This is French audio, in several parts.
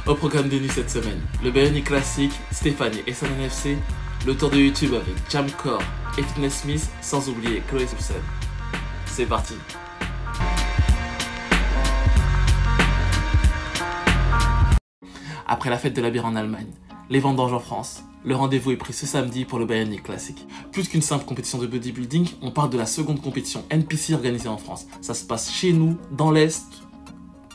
Au programme de nuit cette semaine, le Bionic Classic, Stéphane et Esan NFC, le tour de YouTube avec Jamcore et Fitness Smith, sans oublier Chloé Soulson. C'est parti. Après la fête de la bière en Allemagne, les vendanges en France, le rendez-vous est pris ce samedi pour le Bionic Classic. Plus qu'une simple compétition de bodybuilding, on parle de la seconde compétition NPC organisée en France. Ça se passe chez nous, dans l'Est.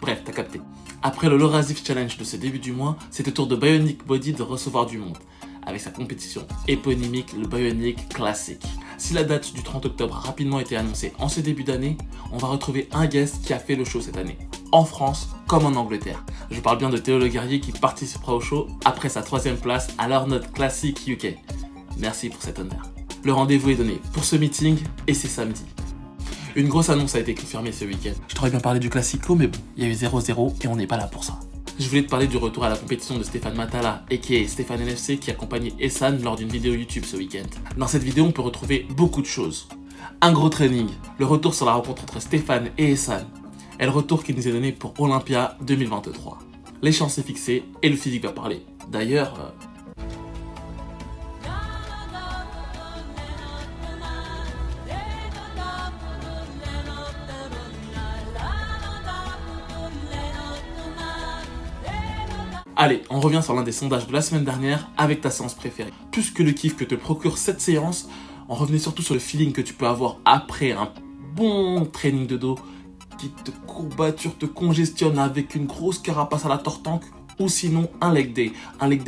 Bref, t'as capté. Après le Lorazif Challenge de ce début du mois, c'est au tour de Bionic Body de recevoir du monde, avec sa compétition éponymique, le Bionic Classic. Si la date du 30 octobre a rapidement été annoncée en ce début d'année, on va retrouver un guest qui a fait le show cette année, en France comme en Angleterre. Je parle bien de Théo Le Guerrier qui participera au show après sa 3e place à l'Arnold Classic UK. Merci pour cet honneur. Le rendez-vous est donné pour ce meeting et c'est samedi. Une grosse annonce a été confirmée ce week-end. Je t'aurais bien parlé du Classico, mais bon, il y a eu 0-0 et on n'est pas là pour ça. Je voulais te parler du retour à la compétition de Stéphane Matala, aka Stéphane NFC, qui accompagnait Esan lors d'une vidéo YouTube ce week-end. Dans cette vidéo, on peut retrouver beaucoup de choses. Un gros training, le retour sur la rencontre entre Stéphane et Esan, et le retour qui nous est donné pour Olympia 2023. L'échéance est fixée et le physique va parler. D'ailleurs, allez, on revient sur l'un des sondages de la semaine dernière avec ta séance préférée. Plus que le kiff que te procure cette séance, on revenait surtout sur le feeling que tu peux avoir après un bon training de dos qui te courbature, te congestionne avec une grosse carapace à la tortanque, ou sinon un leg day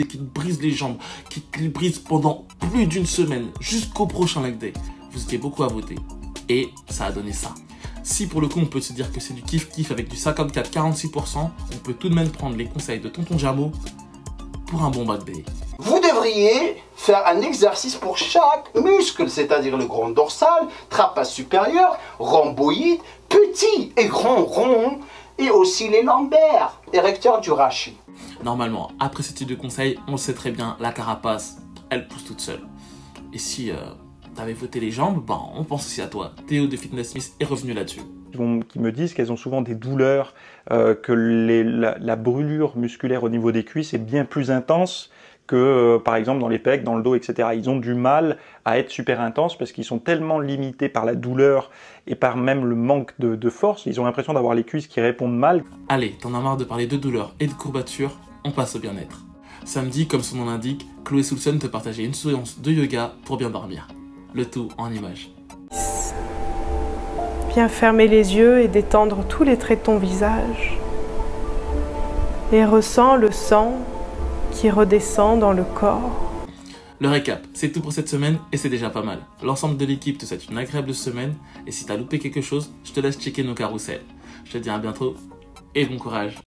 qui te brise les jambes, qui te brise pendant plus d'une semaine jusqu'au prochain leg day. Vous étiez beaucoup à voter et ça a donné ça. Si pour le coup on peut se dire que c'est du kiff-kiff avec du 54-46%, on peut tout de même prendre les conseils de Tonton Jamo pour un bon back day. Vous devriez faire un exercice pour chaque muscle, c'est-à-dire le grand dorsal, trapeze supérieur, rhomboïde, petit et grand rond, et aussi les lombaires, érecteurs du rachis. Normalement, après ce type de conseils, on le sait très bien, la carapace, elle pousse toute seule. Et si t'avais voté les jambes, ben, on pense aussi à toi. Théo de Fitness Smith est revenu là-dessus. Qui me disent qu'elles ont souvent des douleurs, que la brûlure musculaire au niveau des cuisses est bien plus intense que par exemple dans les pecs, dans le dos, etc. Ils ont du mal à être super intenses parce qu'ils sont tellement limités par la douleur et par même le manque de force. Ils ont l'impression d'avoir les cuisses qui répondent mal. Allez, t'en as marre de parler de douleur et de courbature, on passe au bien-être. Samedi, comme son nom l'indique, Chloé Soulson te partageait une séance de yoga pour bien dormir. Le tout en images. Bien fermer les yeux et détendre tous les traits de ton visage. Et ressens le sang qui redescend dans le corps. Le récap, c'est tout pour cette semaine et c'est déjà pas mal. L'ensemble de l'équipe te souhaite une agréable semaine et si t'as loupé quelque chose, je te laisse checker nos carousels. Je te dis à bientôt et bon courage.